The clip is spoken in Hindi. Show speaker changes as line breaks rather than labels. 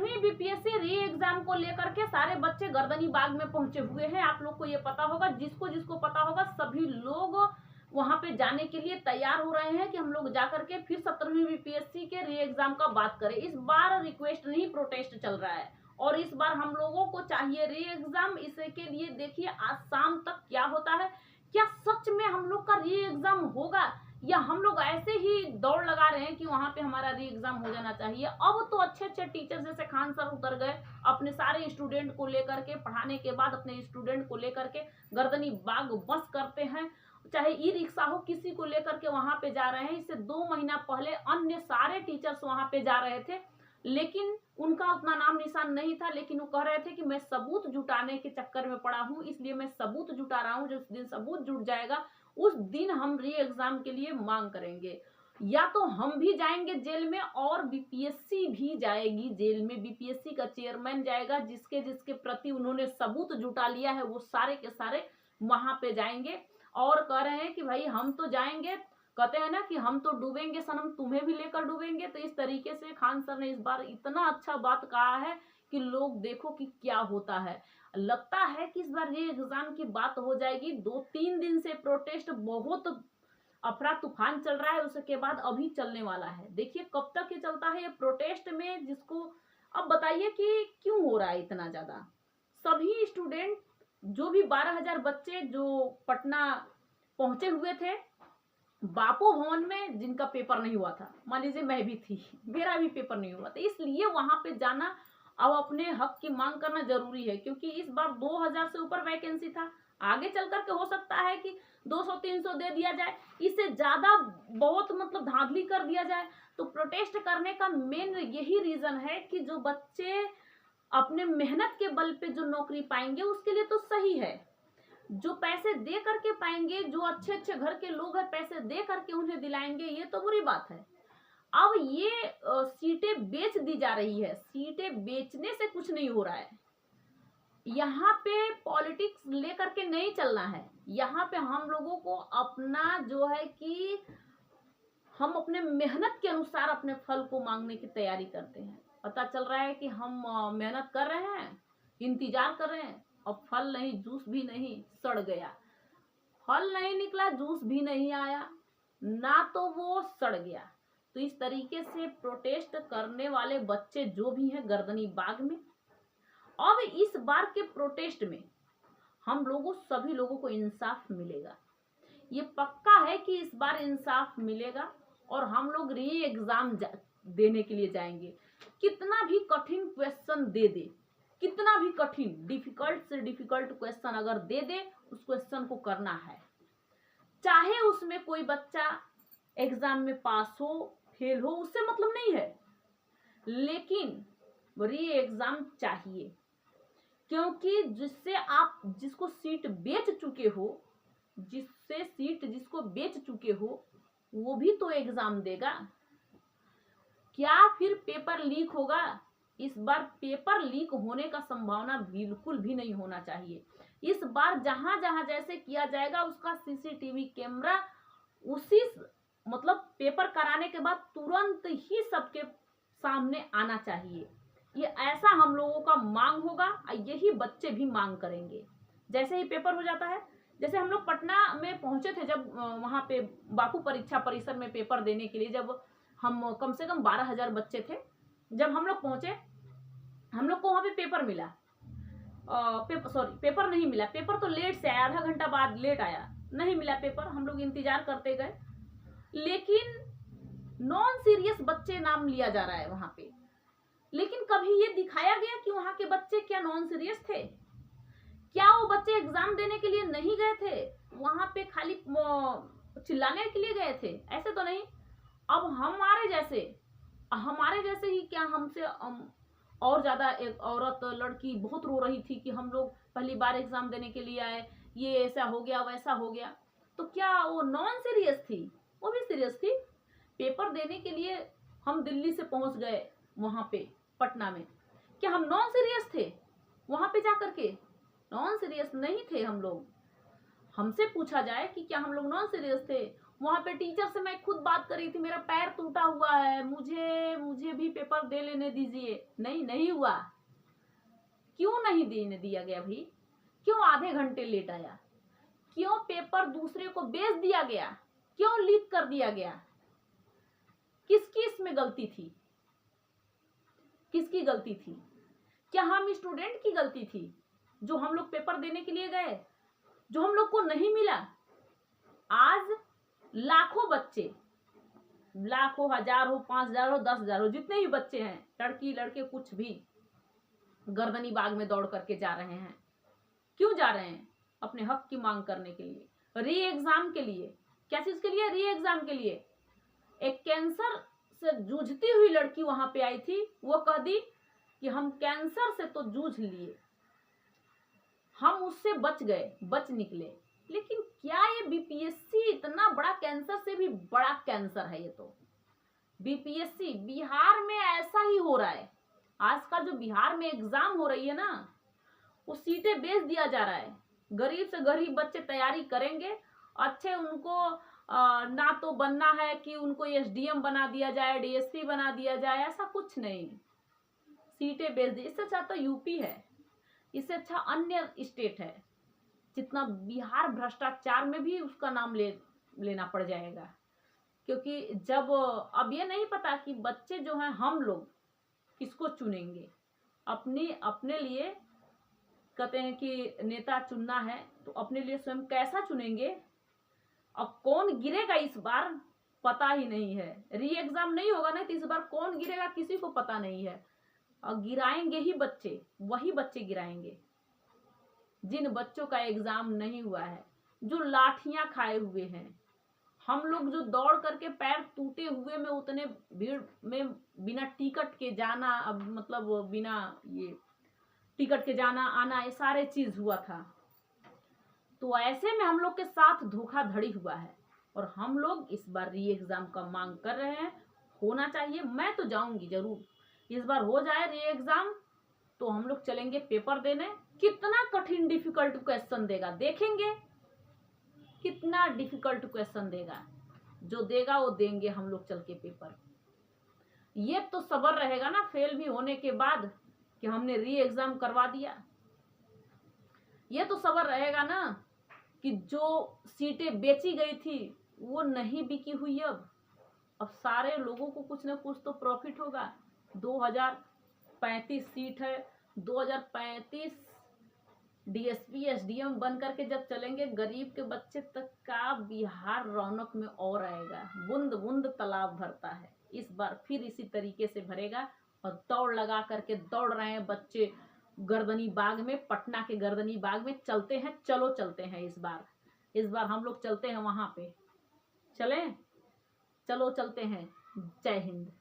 17वीं बीपीएससी री एग्जाम को लेकर के सारे बच्चे गर्दनी बाग में पहुंचे हुए हैं। आप लोग को ये पता होगा, जिसको जिसको पता होगा सभी लोग वहां पे जाने के लिए तैयार हो रहे हैं कि हम लोग जाकर के फिर 17वीं बीपीएससी के री एग्जाम का बात करें। इस बार रिक्वेस्ट नहीं, प्रोटेस्ट चल रहा है और इस बार हम लोगों को चाहिए री एग्जाम। इसके लिए देखिए आज शाम तक क्या होता है। क्या सच में हम लोग का री एग्जाम होगा या हम लोग ऐसे ही दौड़ लगा रहे हैं कि वहां पे हमारा री एग्जाम हो जाना चाहिए। अब तो अच्छे अच्छे टीचर जैसे खान सर उतर गए, अपने सारे स्टूडेंट को लेकर के, पढ़ाने के बाद अपने स्टूडेंट को लेकर के गर्दनी बाग बस करते हैं, चाहे ई रिक्शा हो, किसी को लेकर के वहां पे जा रहे हैं। इससे 2 महीना पहले अन्य सारे टीचर्स वहां पे जा रहे थे, लेकिन उनका उतना नाम निशान नहीं था। लेकिन वो कह रहे थे कि मैं सबूत जुटाने के चक्कर में पड़ा हूं, इसलिए मैं सबूत जुटा रहा हूं। जिस दिन सबूत जुट जाएगा उस दिन हम री एग्जाम के लिए मांग करेंगे। या तो हम भी जाएंगे जेल में और बीपीएससी भी जाएगी जेल में। बीपीएससी का चेयरमैन जाएगा, जिसके जिसके प्रति उन्होंने सबूत जुटा लिया है वो सारे के सारे वहां पे जाएंगे और कह रहे हैं कि भाई हम तो जाएंगे, कहते हैं ना कि हम तो डूबेंगे सनम, तुम्हें भी लेकर डूबेंगे। तो इस तरीके से खान सर ने इस बार इतना अच्छा बात कहा है कि लोग देखो कि क्या होता है। लगता है कि इस बार ये एग्जाम की बात हो जाएगी। 2-3 दिन से प्रोटेस्ट बहुत अफरा तूफान चल रहा है, उसके बाद अभी चलने वाला है। देखिए कब तक ये चलता है ये प्रोटेस्ट में, जिसको अब बताइए कि क्यों हो रहा है इतना ज्यादा। सभी स्टूडेंट जो भी 12,000 बच्चे जो पटना पहुंचे हुए थे बापू भवन में, जिनका पेपर नहीं हुआ था, मान लीजिए मैं भी थी, मेरा भी पेपर नहीं हुआ था, इसलिए वहां पे जाना अब अपने हक की मांग करना जरूरी है। क्योंकि इस बार 2000 से ऊपर वैकेंसी था, आगे चल करके हो सकता है कि 200-300 दे दिया जाए, इससे ज्यादा बहुत मतलब धांधली कर दिया जाए। तो प्रोटेस्ट करने का मेन यही रीजन है कि जो बच्चे अपने मेहनत के बल पे जो नौकरी पाएंगे उसके लिए तो सही है, जो पैसे दे करके पाएंगे, जो अच्छे अच्छे घर के लोग हैं पैसे दे करके उन्हें दिलाएंगे, ये तो बुरी बात है। अब ये सीटें बेच दी जा रही है, सीटें बेचने से कुछ नहीं हो रहा है। यहाँ पे पॉलिटिक्स लेकर के नहीं चलना है, यहाँ पे हम लोगों को अपना जो है कि हम अपने मेहनत के अनुसार अपने फल को मांगने की तैयारी करते हैं। पता चल रहा है कि हम मेहनत कर रहे हैं, इंतजार कर रहे हैं, और फल नहीं, जूस भी नहीं, सड़ गया। फल नहीं निकला, जूस भी नहीं आया, ना तो वो सड़ गया। तो इस तरीके से प्रोटेस्ट करने वाले बच्चे जो भी हैं गर्दनी बाग में, अब इस बार के प्रोटेस्ट में हम लोगों सभी लोगों को इंसाफ मिलेगा। ये पक्का है कि इस बार इंसाफ मिलेगा और हम लोग री एग्जाम देने के लिए जाएंगे। कितना भी कठिन क्वेश्चन दे दे, कितना भी कठिन, डिफिकल्ट से डिफिकल्ट क्वेश्चन अगर दे दे, उस क्वेश्चन को करना है। चाहे उसमें कोई बच्चा एग्जाम में पास हो फेल हो, उससे मतलब नहीं है, लेकिन री एग्जाम चाहिए। क्योंकि जिससे आप जिसको सीट बेच चुके हो, जिससे सीट जिसको बेच चुके हो, वो भी तो एग्जाम देगा। क्या फिर पेपर लीक होगा? इस बार पेपर लीक होने का संभावना बिल्कुल भी नहीं होना चाहिए। इस बार जहां जहां जैसे किया जाएगा उसका सीसीटीवी कैमरा उसी मतलब पेपर कराने के बाद तुरंत ही सबके सामने आना चाहिए। ये ऐसा हम लोगों का मांग होगा, यही बच्चे भी मांग करेंगे। जैसे ही पेपर हो जाता है, जैसे हम लोग पटना में पहुंचे थे जब वहां पे बापू परीक्षा परिसर में पेपर देने के लिए, जब हम कम से कम 12,000 बच्चे थे, जब हम लोग पहुंचे, हम लोग को वहां पे पेपर मिला, पेपर नहीं मिला, पेपर तो लेट से आया, आधा घंटा बाद लेट आया, नहीं मिला पेपर। हम लोग इंतजार करते गए, लेकिन नॉन सीरियस बच्चे नाम लिया जा रहा है वहां पे। लेकिन कभी ये दिखाया गया कि वहां के बच्चे क्या नॉन सीरियस थे? क्या वो बच्चे एग्जाम देने के लिए नहीं गए थे, वहां पे खाली चिल्लाने के लिए गए थे? ऐसे तो नहीं। अब हमारे जैसे ही क्या, हमसे और ज्यादा एक औरत लड़की बहुत रो रही थी कि हम लोग पहली बार एग्जाम देने के लिए आए, ये ऐसा हो गया वैसा हो गया। तो क्या वो नॉन सीरियस थी? वो भी सीरियस थी। पेपर देने के लिए हम दिल्ली से पहुंच गए वहां पे पटना में, क्या हम नॉन सीरियस थे? वहां पे जाकर के नॉन सीरियस नहीं थे हम लोग। हमसे पूछा जाए कि क्या हम लोग नॉन सीरियस थे, वहां पे टीचर से मैं खुद बात कर रही थी, मेरा पैर टूटा हुआ है, मुझे भी पेपर दे लेने दीजिए। नहीं, नहीं हुआ। क्यों नहीं देने दिया गया भाई? क्यों आधे घंटे लेट आया? क्यों पेपर दूसरे को बेच दिया गया? क्यों लीक कर दिया गया? किसकी इसमें गलती थी? किसकी गलती थी? क्या हम स्टूडेंट की गलती थी जो हम लोग पेपर देने के लिए गए, जो हम लोग को नहीं मिला? आज लाखों बच्चे, लाखों, हजार हो, 5,000 हो, 10,000 हो, जितने ही बच्चे हैं, लड़की लड़के कुछ भी, गर्दनी बाग में दौड़ करके जा रहे हैं। क्यों जा रहे हैं? अपने हक की मांग करने के लिए, री एग्जाम के लिए। क्या चीज के लिए? री एग्जाम के लिए। एक कैंसर से जूझती हुई लड़की वहां पे आई थी, वो कह दी कि हम कैंसर से तो जूझ लिए, हम उससे बच गए, बच निकले। लेकिन क्या ये बीपीएससी इतना बड़ा कैंसर से भी बड़ा कैंसर है? ये तो बीपीएससी बिहार में ऐसा ही हो रहा है। आजकल जो बिहार में एग्जाम हो रही है ना, वो सीटें बेच दिया जा रहा है। गरीब से गरीब बच्चे तैयारी करेंगे, अच्छे उनको ना तो बनना है कि उनको एसडीएम बना दिया जाए, डीएसपी बना दिया जाए, ऐसा कुछ नहीं। सीटें बेच दी। इससे अच्छा तो यूपी है, इससे अच्छा अन्य स्टेट है। जितना बिहार भ्रष्टाचार में भी उसका नाम लेना पड़ जाएगा। क्योंकि जब अब ये नहीं पता कि बच्चे जो हैं, हम लोग किसको चुनेंगे। अपने लिए कहते हैं कि नेता चुनना है, तो अपने लिए स्वयं कैसा चुनेंगे। अब कौन गिरेगा इस बार पता ही नहीं है। री एग्जाम नहीं होगा ना, तो इस बार कौन गिरेगा किसी को पता नहीं है। और गिराएंगे ही बच्चे, वही बच्चे गिराएंगे जिन बच्चों का एग्जाम नहीं हुआ है, जो लाठियां खाए हुए हैं। हम लोग जो दौड़ करके पैर टूटे हुए में उतने भीड़ में बिना टिकट के जाना, अब मतलब बिना ये टिकट के जाना आना, ये सारे चीज हुआ था। तो ऐसे में हम लोग के साथ धोखाधड़ी हुआ है और हम लोग इस बार री एग्जाम का मांग कर रहे हैं। होना चाहिए। मैं तो जाऊंगी जरूर, इस बार हो जाए री एग्जाम तो हम लोग चलेंगे पेपर देने। कितना कठिन डिफिकल्ट क्वेश्चन देगा देखेंगे, कितना डिफिकल्ट क्वेश्चन देगा। जो देगा वो देंगे हम लोग चल के पेपर। ये तो सब्र रहेगा ना फेल भी होने के बाद कि हमने री एग्जाम करवा दिया। ये तो सब्र रहेगा ना कि जो सीटें बेची गई थी वो नहीं बिकी हुई। अब सारे लोगों को कुछ ना कुछ तो प्रॉफिट होगा। 2035 सीट है, 2035 डीएसपी एसडीएम बन करके जब चलेंगे, गरीब के बच्चे तक का बिहार रौनक में और आएगा। बूंद बूंद तालाब भरता है, इस बार फिर इसी तरीके से भरेगा। और दौड़ लगा करके दौड़ रहे हैं बच्चे गर्दनी बाग में, पटना के गर्दनी बाग में चलते हैं। चलो चलते हैं इस बार हम लोग चलते हैं वहां पे। चलें? चलो चलते हैं। जय हिंद।